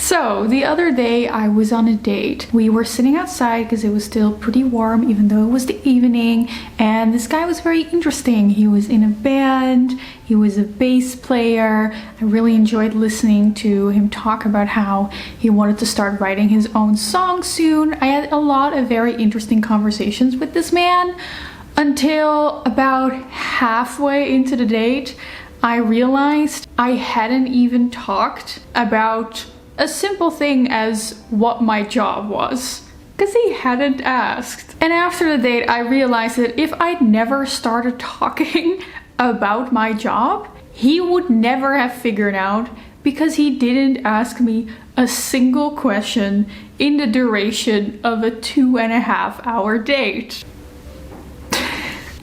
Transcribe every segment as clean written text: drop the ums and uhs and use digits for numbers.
So the other day I was on a date. We were sitting outside because it was still pretty warm even though it was the evening, and this guy was very interesting. He was in a band, he was a bass player. I really enjoyed listening to him talk about how he wanted to start writing his own song soon. I had a lot of very interesting conversations with this man until about halfway into the date I realized I hadn't even talked about a simple thing as what my job was, because he hadn't asked. And after the date I realized that if I'd never started talking about my job, he would never have figured out, because he didn't ask me a single question in the duration of a 2.5-hour date.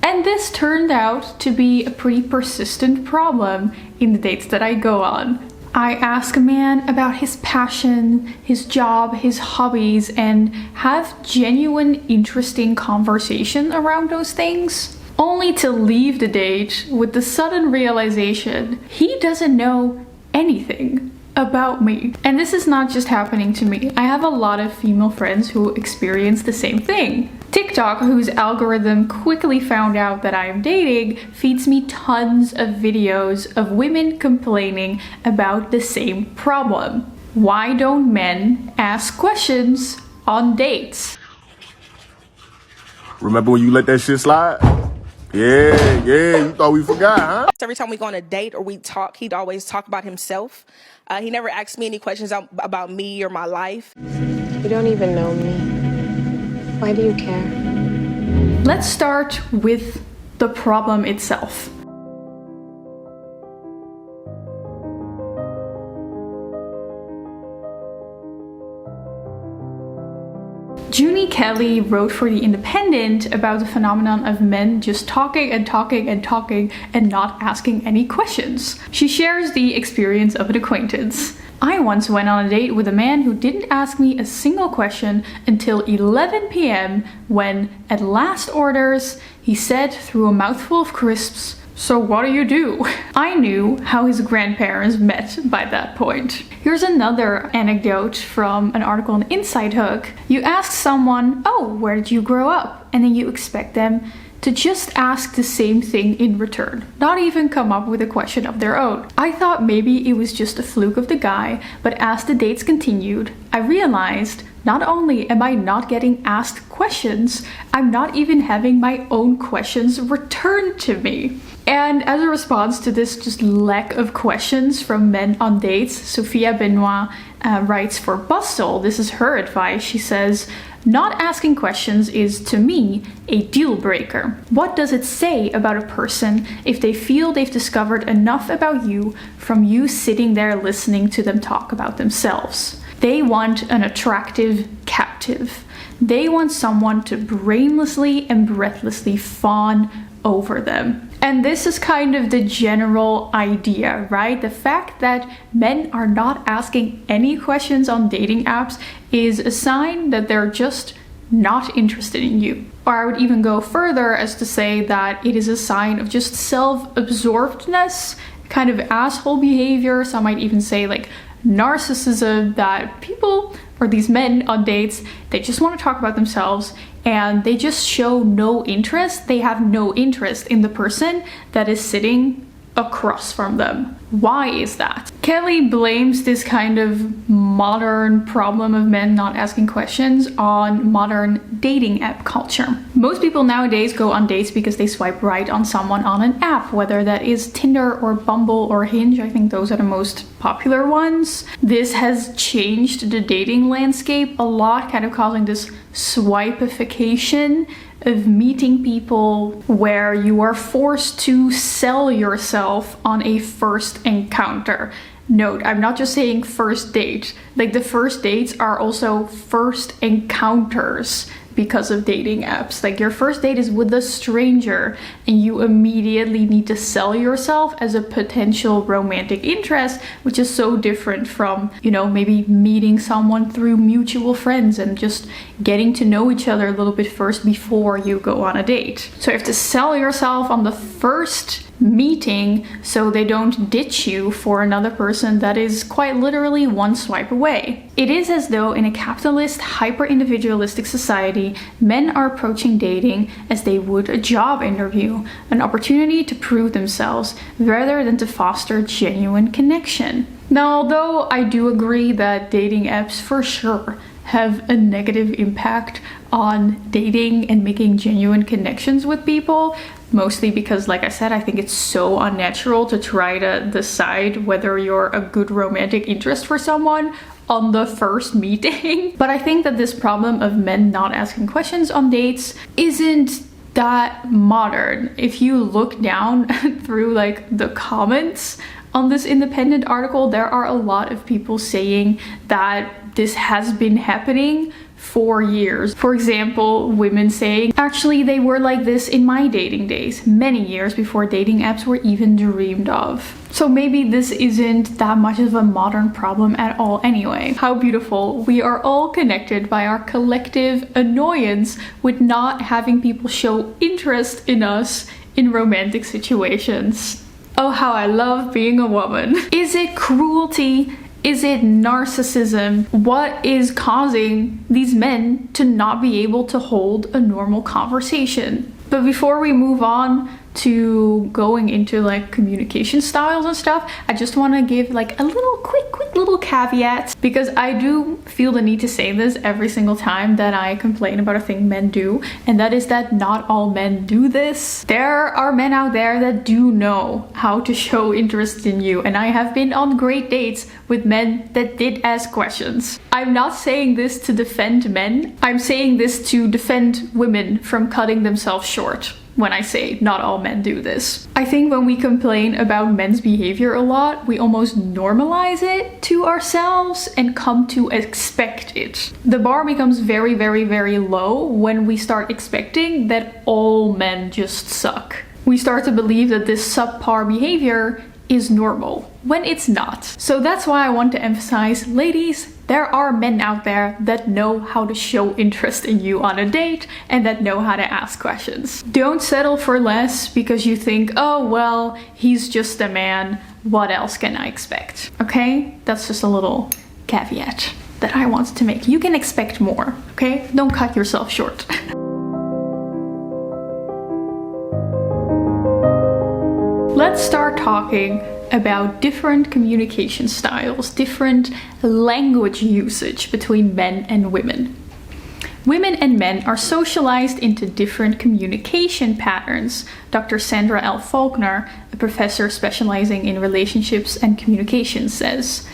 And this turned out to be a pretty persistent problem in the dates that I go on. I ask a man about his passion, his job, his hobbies, and have genuine, interesting conversation around those things, only to leave the date with the sudden realization he doesn't know anything about me. And this is not just happening to me. I have a lot of female friends who experience the same thing. TikTok, whose algorithm quickly found out that I am dating, feeds me tons of videos of women complaining about the same problem. Why don't men ask questions on dates? Remember when you let that shit slide? Yeah, you thought we forgot, huh? Every time we go on a date or we talk, he'd always talk about himself. He never asked me any questions about me or my life. You don't even know me. Why do you care? Let's start with the problem itself. Junie Kelly wrote for The Independent about the phenomenon of men just talking and talking and talking and not asking any questions. She shares the experience of an acquaintance. I once went on a date with a man who didn't ask me a single question until 11 p.m. when, at last orders, he said through a mouthful of crisps, "So what do?" I knew how his grandparents met by that point. Here's another anecdote from an article on Inside Hook. You ask someone, "Oh, where did you grow up?" And then you expect them to just ask the same thing in return, not even come up with a question of their own. I thought maybe it was just a fluke of the guy, but as the dates continued, I realized not only am I not getting asked questions, I'm not even having my own questions returned to me. And as a response to this just lack of questions from men on dates, Sophia Benoit writes for Bustle. This is her advice. She says, "Not asking questions is, to me, a deal breaker. What does it say about a person if they feel they've discovered enough about you from you sitting there listening to them talk about themselves? They want an attractive captive. They want someone to brainlessly and breathlessly fawn over them." And this is kind of the general idea, right? The fact that men are not asking any questions on dating apps is a sign that they're just not interested in you. Or I would even go further as to say that it is a sign of just self-absorbedness, kind of asshole behavior. Some might even say like narcissism, that people or these men on dates, they just want to talk about themselves and they just show no interest. They have no interest in the person that is sitting across from them. Why is that? Kelly blames this kind of modern problem of men not asking questions on modern dating app culture. Most people nowadays go on dates because they swipe right on someone on an app, whether that is Tinder or Bumble or Hinge. I think those are the most popular ones. This has changed the dating landscape a lot, kind of causing this swipification of meeting people where you are forced to sell yourself on a first encounter. Note, I'm not just saying first date. Like, the first dates are also first encounters because of dating apps. Like, your first date is with a stranger and you immediately need to sell yourself as a potential romantic interest, which is so different from, you know, maybe meeting someone through mutual friends and just getting to know each other a little bit first before you go on a date. So you have to sell yourself on the first meeting so they don't ditch you for another person that is quite literally one swipe away. It is as though in a capitalist, hyper-individualistic society, men are approaching dating as they would a job interview, an opportunity to prove themselves rather than to foster genuine connection. Now, although I do agree that dating apps for sure have a negative impact on dating and making genuine connections with people, mostly because, like I said, I think it's so unnatural to try to decide whether you're a good romantic interest for someone on the first meeting. But I think that this problem of men not asking questions on dates isn't that modern. If you look down through like the comments on this Independent article, there are a lot of people saying that this has been happening for years. For example, women saying, actually, they were like this in my dating days, many years before dating apps were even dreamed of. So maybe this isn't that much of a modern problem at all anyway. How beautiful. We are all connected by our collective annoyance with not having people show interest in us in romantic situations. Oh, how I love being a woman. Is it cruelty? Is it narcissism? What is causing these men to not be able to hold a normal conversation? But before we move on to going into like communication styles and stuff, I just want to give like a little quick little caveat, because I do feel the need to say this every single time that I complain about a thing men do, and that is that not all men do this. There are men out there that do know how to show interest in you, and I have been on great dates with men that did ask questions. I'm not saying this to defend men, I'm saying this to defend women from cutting themselves short. When I say not all men do this. I think when we complain about men's behavior a lot, we almost normalize it to ourselves and come to expect it. The bar becomes very, very, very low when we start expecting that all men just suck. We start to believe that this subpar behavior is normal, when it's not. So that's why I want to emphasize, ladies, there are men out there that know how to show interest in you on a date and that know how to ask questions. Don't settle for less because you think, oh well, he's just a man, what else can I expect? Okay, that's just a little caveat that I wanted to make. You can expect more, okay? Don't cut yourself short. Let's start talking about different communication styles, different language usage between men and women. Women and men are socialized into different communication patterns. Dr. Sandra L. Faulkner, a professor specializing in relationships and communication, says,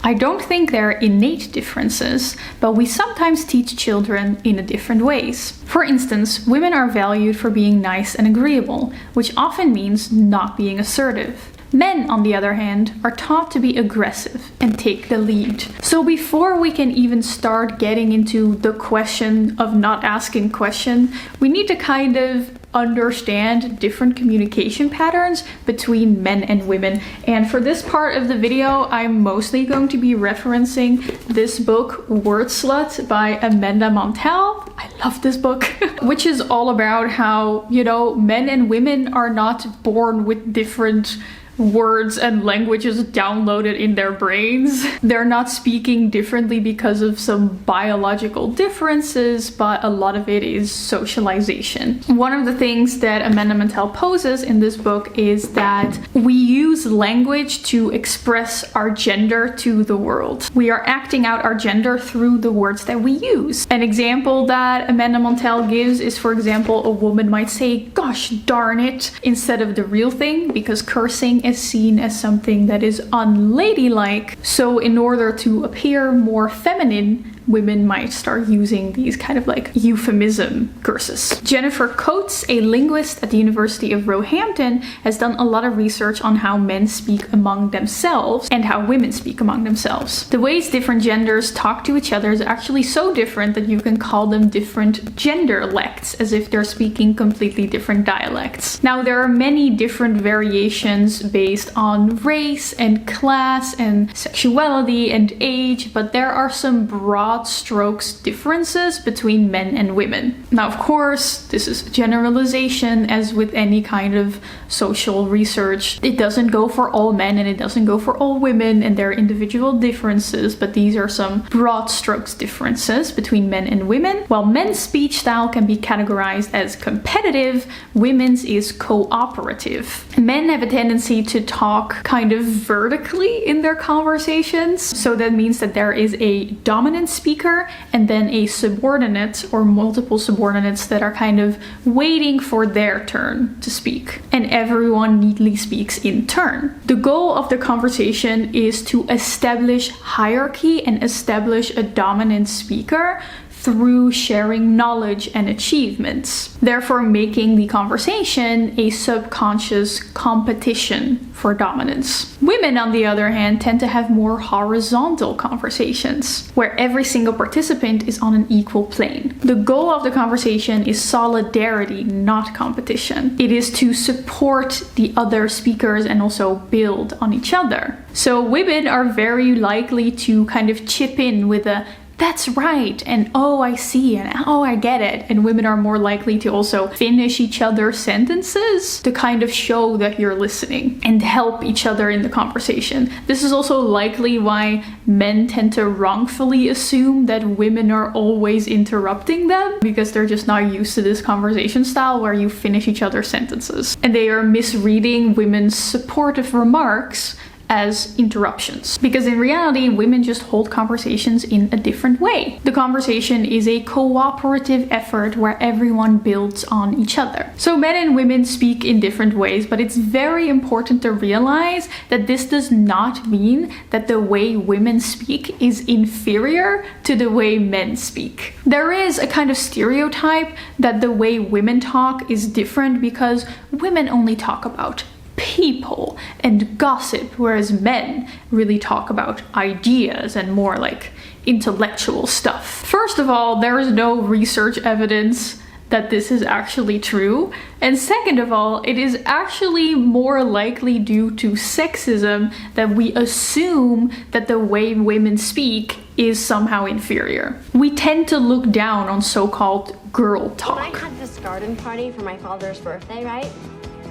I don't think there are innate differences, but we sometimes teach children in different ways. For instance, women are valued for being nice and agreeable, which often means not being assertive. Men, on the other hand, are taught to be aggressive and take the lead. So before we can even start getting into the question of not asking questions, we need to kind of understand different communication patterns between men and women. And for this part of the video, I'm mostly going to be referencing this book, Wordslut by Amanda Montell. I love this book, which is all about how, you know, men and women are not born with different words and languages downloaded in their brains. They're not speaking differently because of some biological differences, but a lot of it is socialization. One of the things that Amanda Montell poses in this book is that we use language to express our gender to the world. We are acting out our gender through the words that we use. An example that Amanda Montell gives is, for example, a woman might say, gosh darn it, instead of the real thing, because cursing is seen as something that is unladylike. So in order to appear more feminine, women might start using these kind of like euphemism curses. Jennifer Coates, a linguist at the University of Roehampton, has done a lot of research on how men speak among themselves and how women speak among themselves. The ways different genders talk to each other is actually so different that you can call them different genderlects, as if they're speaking completely different dialects. Now, there are many different variations based on race and class and sexuality and age, but there are some broad broad strokes differences between men and women. Now, of course, this is a generalization, as with any kind of social research. It doesn't go for all men and it doesn't go for all women, and there are individual differences, but these are some broad strokes differences between men and women. While men's speech style can be categorized as competitive, women's is cooperative. Men have a tendency to talk kind of vertically in their conversations. So that means that there is a dominant speaker and then a subordinate or multiple subordinates that are kind of waiting for their turn to speak. And everyone neatly speaks in turn. The goal of the conversation is to establish hierarchy and establish a dominant speaker through sharing knowledge and achievements, therefore making the conversation a subconscious competition for dominance. Women, on the other hand, tend to have more horizontal conversations, where every single participant is on an equal plane. The goal of the conversation is solidarity, not competition. It is to support the other speakers and also build on each other. So women are very likely to kind of chip in with a "that's right," and "oh, I see," and "oh, I get it." And women are more likely to also finish each other's sentences to kind of show that you're listening and help each other in the conversation. This is also likely why men tend to wrongfully assume that women are always interrupting them, because they're just not used to this conversation style where you finish each other's sentences. And they are misreading women's supportive remarks as interruptions, because in reality women just hold conversations in a different way. The conversation is a cooperative effort where everyone builds on each other. So men and women speak in different ways, but it's very important to realize that this does not mean that the way women speak is inferior to the way men speak. There is a kind of stereotype that the way women talk is different because women only talk about people and gossip, whereas men really talk about ideas and more like intellectual stuff. First of all, there is no research evidence that this is actually true. And second of all, it is actually more likely due to sexism that we assume that the way women speak is somehow inferior. We tend to look down on so-called girl talk. When I had this garden party for my father's birthday, right?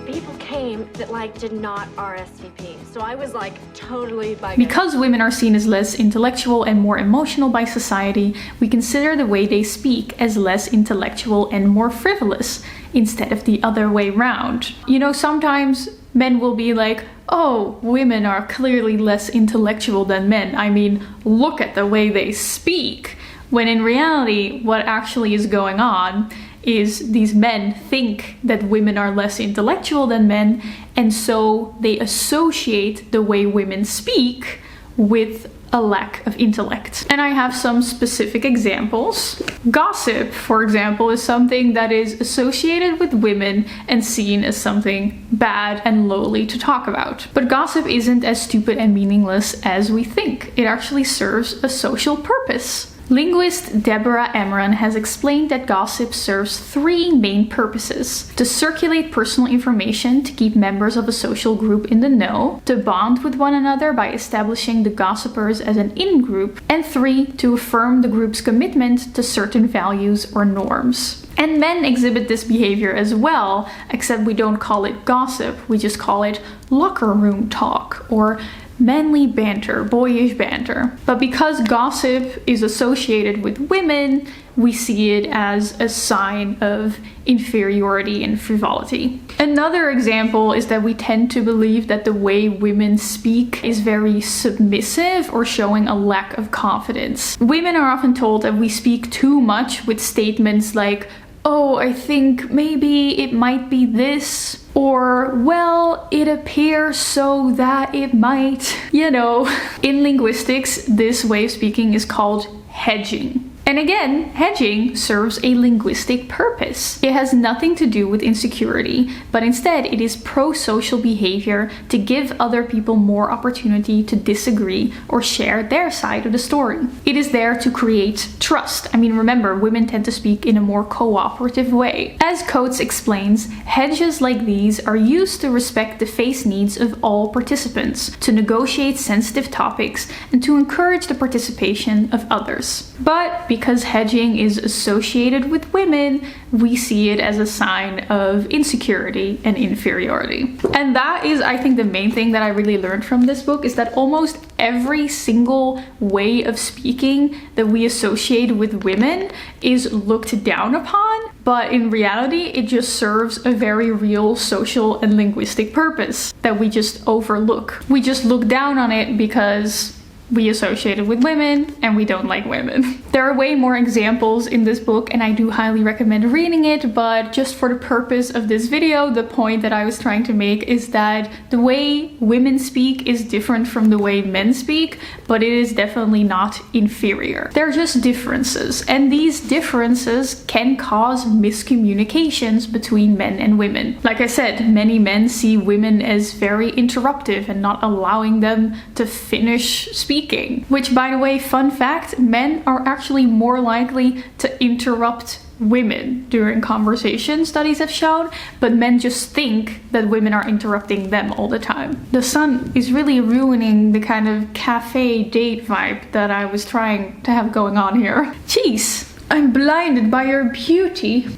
People came that did not RSVP. So I was totally bugging. Because women are seen as less intellectual and more emotional by society, we consider the way they speak as less intellectual and more frivolous instead of the other way round. You know, sometimes men will be like, "Oh, women are clearly less intellectual than men. I mean, look at the way they speak." When in reality, what actually is going on is these men think that women are less intellectual than men, and so they associate the way women speak with a lack of intellect. And I have some specific examples. Gossip, for example, is something that is associated with women and seen as something bad and lowly to talk about. But gossip isn't as stupid and meaningless as we think. It actually serves a social purpose. Linguist Deborah Emran has explained that gossip serves three main purposes: to circulate personal information to keep members of a social group in the know, to bond with one another by establishing the gossipers as an in-group, and 3, to affirm the group's commitment to certain values or norms. And men exhibit this behavior as well, except we don't call it gossip, we just call it locker room talk or manly banter, boyish banter. But because gossip is associated with women, we see it as a sign of inferiority and frivolity. Another example is that we tend to believe that the way women speak is very submissive or showing a lack of confidence. Women are often told that we speak too much with statements like, "Oh, I think maybe it might be this," or, "well, it appears so that it might." You know, in linguistics, this way of speaking is called hedging. And again, hedging serves a linguistic purpose. It has nothing to do with insecurity, but instead it is pro-social behavior to give other people more opportunity to disagree or share their side of the story. It is there to create trust. I mean, remember, women tend to speak in a more cooperative way. As Coates explains, hedges like these are used to respect the face needs of all participants, to negotiate sensitive topics, and to encourage the participation of others. But because hedging is associated with women, we see it as a sign of insecurity and inferiority. And that is, I think, the main thing that I really learned from this book, is that almost every single way of speaking that we associate with women is looked down upon, but in reality it just serves a very real social and linguistic purpose that we just overlook. We just look down on it because we associate it with women and we don't like women. There are way more examples in this book and I do highly recommend reading it, but just for the purpose of this video, the point that I was trying to make is that the way women speak is different from the way men speak, but it is definitely not inferior. They're just differences, and these differences can cause miscommunications between men and women. Like I said, many men see women as very interruptive and not allowing them to finish speaking. Which, by the way, fun fact, men are actually more likely to interrupt women during conversation, studies have shown, but men just think that women are interrupting them all the time. The sun is really ruining the kind of cafe date vibe that I was trying to have going on here. Jeez, I'm blinded by your beauty.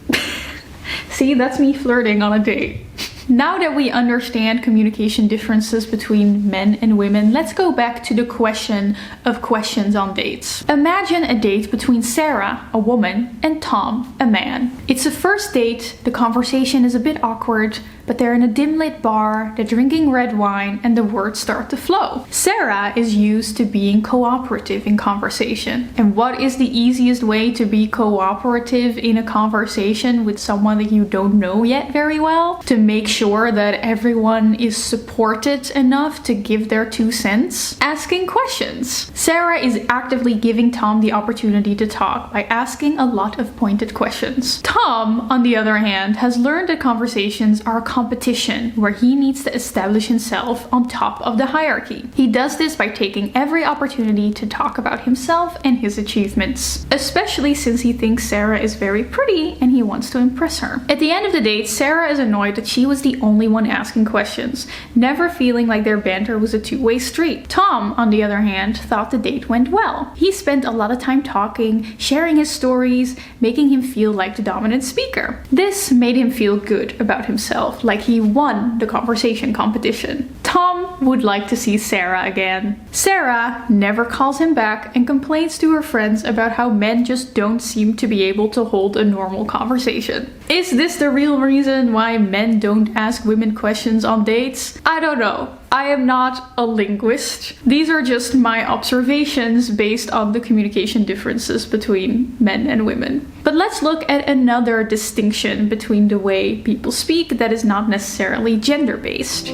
See, that's me flirting on a date. Now that we understand communication differences between men and women, let's go back to the question of questions on dates. Imagine a date between Sarah, a woman, and Tom, a man. It's a first date, the conversation is a bit awkward, but they're in a dim-lit bar, they're drinking red wine, and the words start to flow. Sarah is used to being cooperative in conversation. And what is the easiest way to be cooperative in a conversation with someone that you don't know yet very well? To make sure that everyone is supported enough to give their 2 cents? Asking questions. Sarah is actively giving Tom the opportunity to talk by asking a lot of pointed questions. Tom, on the other hand, has learned that conversations are competition where he needs to establish himself on top of the hierarchy. He does this by taking every opportunity to talk about himself and his achievements, especially since he thinks Sarah is very pretty and he wants to impress her. At the end of the date, Sarah is annoyed that she was the only one asking questions, never feeling like their banter was a two-way street. Tom, on the other hand, thought the date went well. He spent a lot of time talking, sharing his stories, making him feel like the dominant speaker. This made him feel good about himself, like he won the conversation competition. Tom would like to see Sarah again. Sarah never calls him back and complains to her friends about how men just don't seem to be able to hold a normal conversation. Is this the real reason why men don't ask women questions on dates? I don't know. I am not a linguist. These are just my observations based on the communication differences between men and women. But let's look at another distinction between the way people speak that is not necessarily gender-based.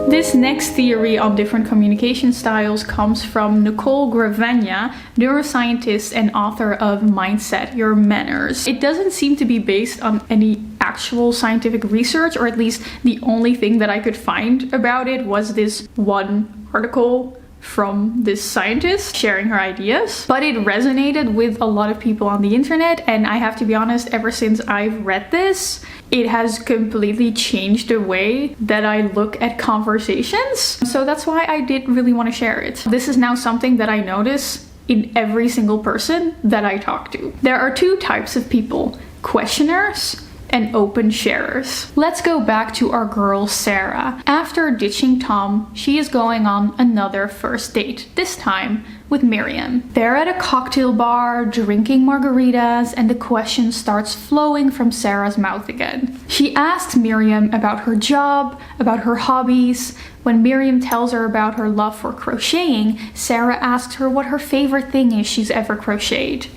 This next theory on different communication styles comes from Nicole Gravagna, neuroscientist and author of Mindset, Your Manners. It doesn't seem to be based on any actual scientific research, or at least the only thing that I could find about it was this one article from this scientist sharing her ideas, but it resonated with a lot of people on the internet, and I have to be honest, ever since I've read this, it has completely changed the way that I look at conversations. So that's why I did really want to share it. This is now something that I notice in every single person that I talk to. There are 2 types of people: questioners and open sharers. Let's go back to our girl Sarah. After ditching Tom, she is going on another first date, this time with Miriam. They're at a cocktail bar, drinking margaritas, and the question starts flowing from Sarah's mouth again. She asks Miriam about her job, about her hobbies. When Miriam tells her about her love for crocheting, Sarah asks her what her favorite thing is she's ever crocheted.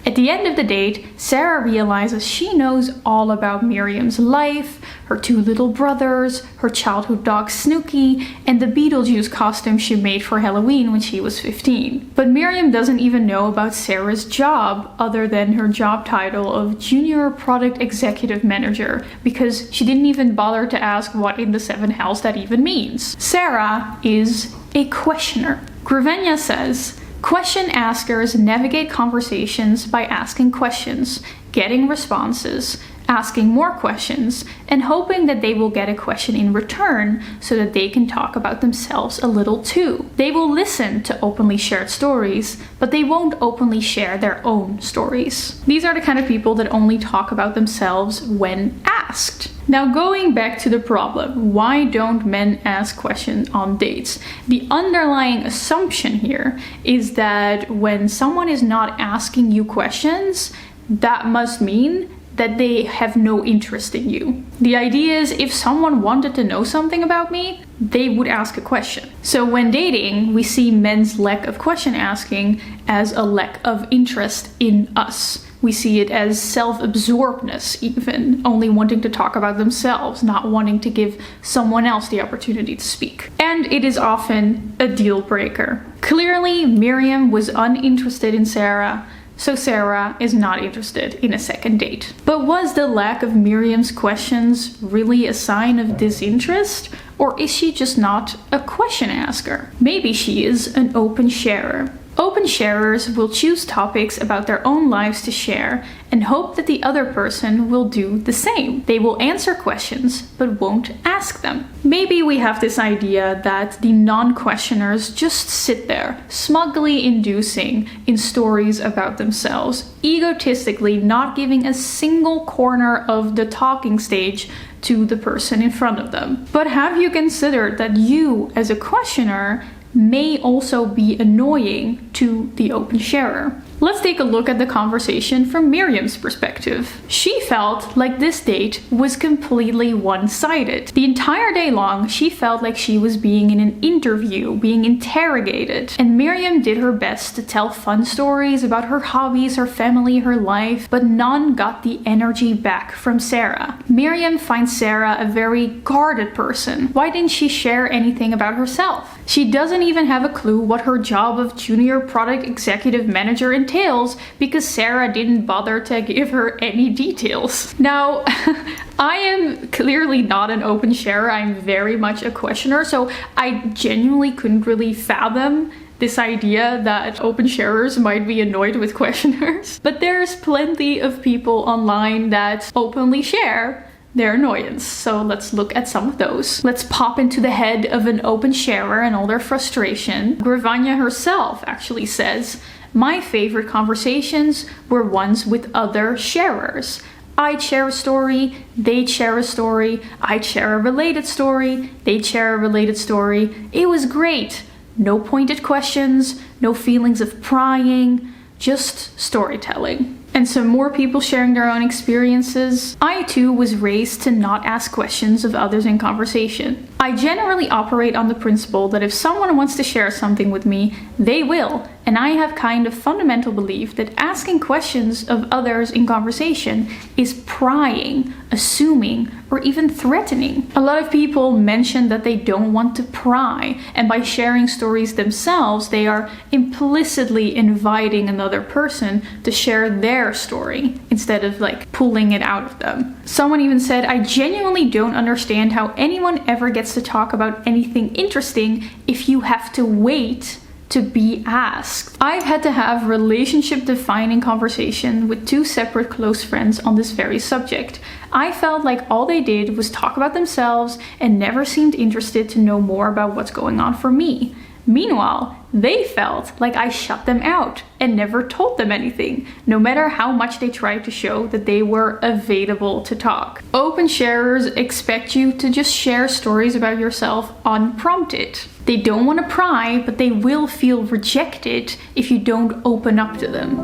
At the end of the date, Sarah realizes she knows all about Miriam's life, her 2 little brothers, her childhood dog Snooky, and the Beetlejuice costume she made for Halloween when she was 15. But Miriam doesn't even know about Sarah's job other than her job title of Junior Product Executive Manager, because she didn't even bother to ask what in the 7 hells that even means. Sarah is a questioner. Gravenya says, question askers navigate conversations by asking questions, getting responses, asking more questions, and hoping that they will get a question in return so that they can talk about themselves a little too. They will listen to openly shared stories, but they won't openly share their own stories. These are the kind of people that only talk about themselves when asked. Now, going back to the problem, why don't men ask questions on dates? The underlying assumption here is that when someone is not asking you questions, that must mean that they have no interest in you. The idea is if someone wanted to know something about me, they would ask a question. So when dating, we see men's lack of question asking as a lack of interest in us. We see it as self-absorbedness even, only wanting to talk about themselves, not wanting to give someone else the opportunity to speak. And it is often a deal breaker. Clearly, Miriam was uninterested in Sarah, so Sarah is not interested in a second date. But was the lack of Miriam's questions really a sign of disinterest? Or is she just not a question asker? Maybe she is an open sharer. Open sharers will choose topics about their own lives to share and hope that the other person will do the same. They will answer questions but won't ask them. Maybe we have this idea that the non-questioners just sit there, smugly inducing in stories about themselves, egotistically not giving a single corner of the talking stage to the person in front of them. But have you considered that you, as a questioner, may also be annoying to the open sharer? Let's take a look at the conversation from Miriam's perspective. She felt like this date was completely one-sided. The entire day long, she felt like she was being in an interview, being interrogated. And Miriam did her best to tell fun stories about her hobbies, her family, her life, but none got the energy back from Sarah. Miriam finds Sarah a very guarded person. Why didn't she share anything about herself? She doesn't even have a clue what her job of Junior Product Executive Manager entails because Sarah didn't bother to give her any details. Now, I am clearly not an open sharer. I'm very much a questioner, so I genuinely couldn't really fathom this idea that open sharers might be annoyed with questioners. But there's plenty of people online that openly share their annoyance. So let's look at some of those. Let's pop into the head of an open sharer and all their frustration. Gravanya herself actually says, "My favorite conversations were ones with other sharers. I'd share a story, they'd share a story, I'd share a related story, they'd share a related story. It was great. No pointed questions, no feelings of prying, just storytelling." And some more people sharing their own experiences. I too was raised to not ask questions of others in conversation. I generally operate on the principle that if someone wants to share something with me, they will. And I have kind of fundamental belief that asking questions of others in conversation is prying, assuming, or even threatening. A lot of people mention that they don't want to pry, and by sharing stories themselves, they are implicitly inviting another person to share their story instead of like pulling it out of them. Someone even said, "I genuinely don't understand how anyone ever gets to talk about anything interesting if you have to wait to be asked." I've had to have relationship defining conversation with 2 separate close friends on this very subject. I felt like all they did was talk about themselves and never seemed interested to know more about what's going on for me. Meanwhile, they felt like I shut them out and never told them anything, no matter how much they tried to show that they were available to talk. Open sharers expect you to just share stories about yourself unprompted. They don't want to pry, but they will feel rejected if you don't open up to them.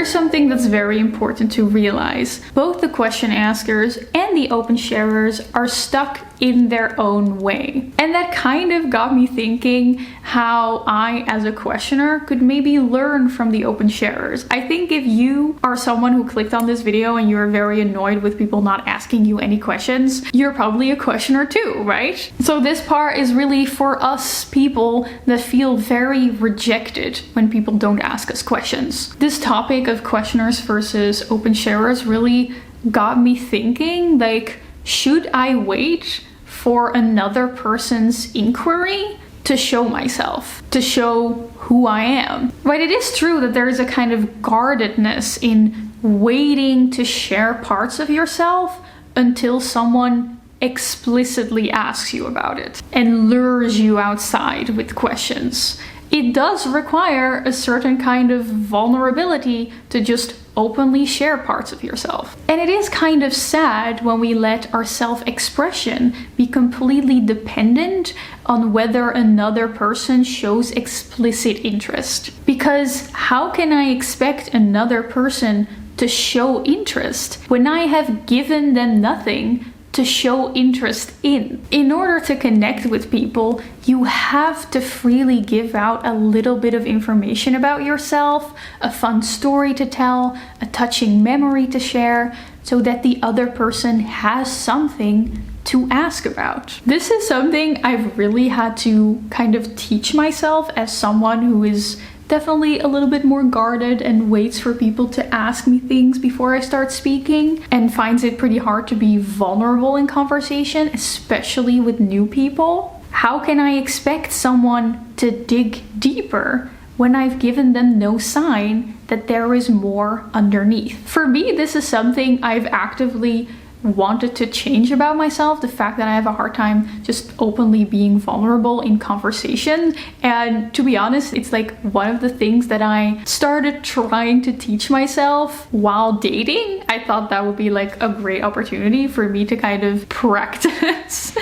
Here's something that's very important to realize. Both the question askers and the open sharers are stuck in their own way. And that kind of got me thinking how I, as a questioner, could maybe learn from the open sharers. I think if you are someone who clicked on this video and you're very annoyed with people not asking you any questions, you're probably a questioner too, right? So this part is really for us people that feel very rejected when people don't ask us questions. This topic of questioners versus open sharers really got me thinking, like, should I wait for another person's inquiry to show myself, to show who I am? Right, it is true that there is a kind of guardedness in waiting to share parts of yourself until someone explicitly asks you about it and lures you outside with questions. It does require a certain kind of vulnerability to just openly share parts of yourself. And it is kind of sad when we let our self-expression be completely dependent on whether another person shows explicit interest. Because how can I expect another person to show interest when I have given them nothing to show interest in? In order to connect with people, you have to freely give out a little bit of information about yourself, a fun story to tell, a touching memory to share, so that the other person has something to ask about. This is something I've really had to kind of teach myself as someone who is definitely a little bit more guarded and waits for people to ask me things before I start speaking, and finds it pretty hard to be vulnerable in conversation, especially with new people. How can I expect someone to dig deeper when I've given them no sign that there is more underneath? For me, this is something I've actively wanted to change about myself, the fact that I have a hard time just openly being vulnerable in conversation. And to be honest, it's like one of the things that I started trying to teach myself while dating. I thought that would be like a great opportunity for me to kind of practice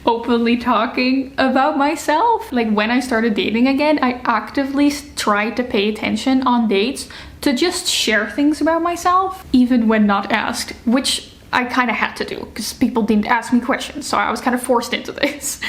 openly talking about myself. Like when I started dating again, I actively tried to pay attention on dates to just share things about myself, even when not asked, which I kind of had to do because people didn't ask me questions, so I was kind of forced into this.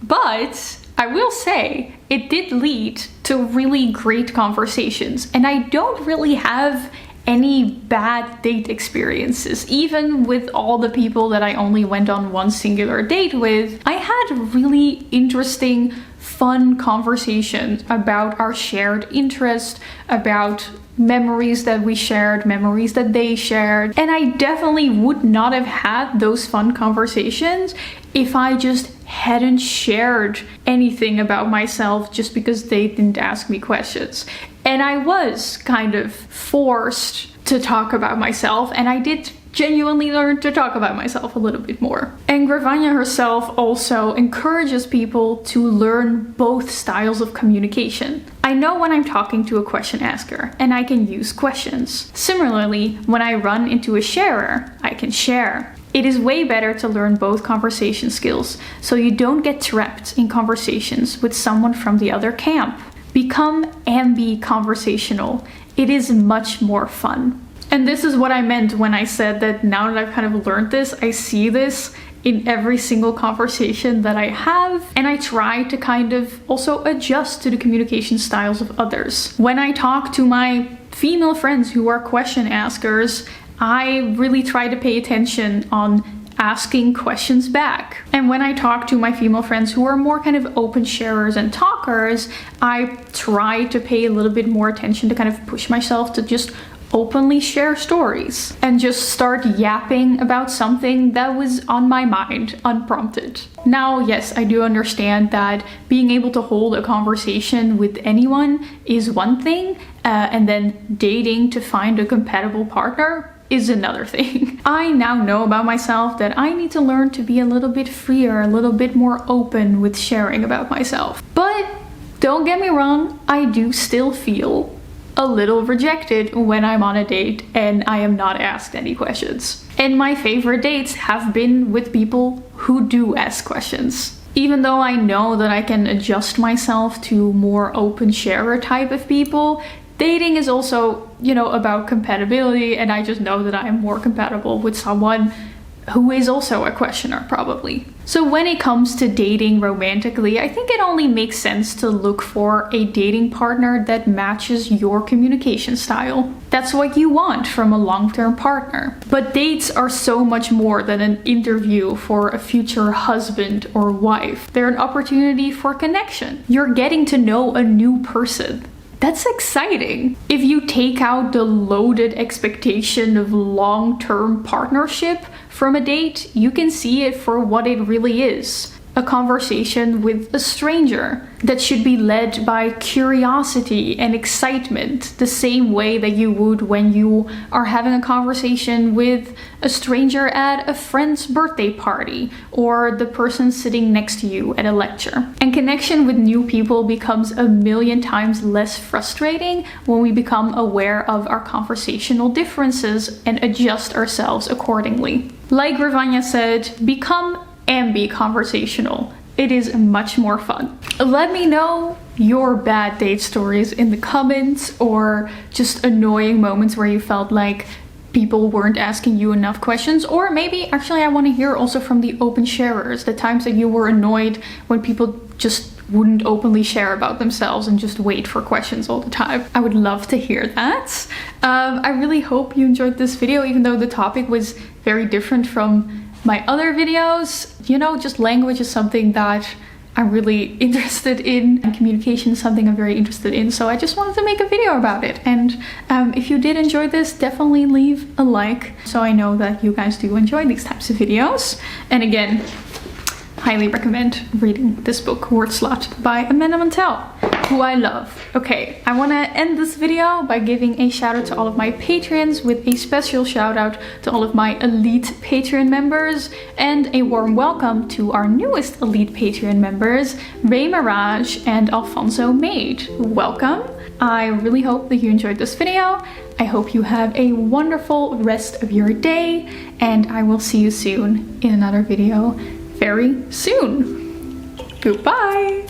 But I will say it did lead to really great conversations, and I don't really have any bad date experiences. Even with all the people that I only went on one singular date with, I had really interesting, fun conversations about our shared interest, about memories that we shared, memories that they shared. And I definitely would not have had those fun conversations if I just hadn't shared anything about myself just because they didn't ask me questions. And I was kind of forced to talk about myself, and I did genuinely learn to talk about myself a little bit more. And Gravanya herself also encourages people to learn both styles of communication. I know when I'm talking to a question asker, and I can use questions. Similarly, when I run into a sharer, I can share. It is way better to learn both conversation skills, so you don't get trapped in conversations with someone from the other camp. Become ambi-conversational. It is much more fun. And this is what I meant when I said that now that I've kind of learned this, I see this in every single conversation that I have, and I try to kind of also adjust to the communication styles of others. When I talk to my female friends who are question askers, I really try to pay attention on asking questions back. And when I talk to my female friends who are more kind of open sharers and talkers, I try to pay a little bit more attention to kind of push myself to just openly share stories and just start yapping about something that was on my mind unprompted. Now, yes, I do understand that being able to hold a conversation with anyone is one thing, and then dating to find a compatible partner is another thing. I now know about myself that I need to learn to be a little bit freer, a little bit more open with sharing about myself. But don't get me wrong, I do still feel a little rejected when I'm on a date and I am not asked any questions. And my favorite dates have been with people who do ask questions. Even though I know that I can adjust myself to more open sharer type of people, Dating is also, you know, about compatibility, and I just know that I am more compatible with someone who is also a questioner, probably. So when it comes to dating romantically, I think it only makes sense to look for a dating partner that matches your communication style. That's what you want from a long-term partner. But dates are so much more than an interview for a future husband or wife. They're an opportunity for connection. You're getting to know a new person. That's exciting. If you take out the loaded expectation of long-term partnership from a date, you can see it for what it really is. A conversation with a stranger that should be led by curiosity and excitement, the same way that you would when you are having a conversation with a stranger at a friend's birthday party or the person sitting next to you at a lecture. And connection with new people becomes a million times less frustrating when we become aware of our conversational differences and adjust ourselves accordingly. Like Ravanya said, become ambi-conversational. It is much more fun. Let me know your bad date stories in the comments, or just annoying moments where you felt like people weren't asking you enough questions. Or maybe, actually, I want to hear also from the open sharers, the times that you were annoyed when people just wouldn't openly share about themselves and just wait for questions all the time. I would love to hear that. I really hope you enjoyed this video, even though the topic was very different from my other videos. You know, just language is something that I'm really interested in, and communication is something I'm very interested in, so I just wanted to make a video about it. And if you did enjoy this, definitely leave a like so I know that you guys do enjoy these types of videos. And again, highly recommend reading this book, Wordslut by Amanda Montell, who I love. Okay, I want to end this video by giving a shout out to all of my patrons, with a special shout out to all of my elite Patreon members, and a warm welcome to our newest elite Patreon members, Ray Mirage and Alfonso Maid. Welcome. I really hope that you enjoyed this video. I hope you have a wonderful rest of your day, and I will see you soon in another video very soon. Goodbye.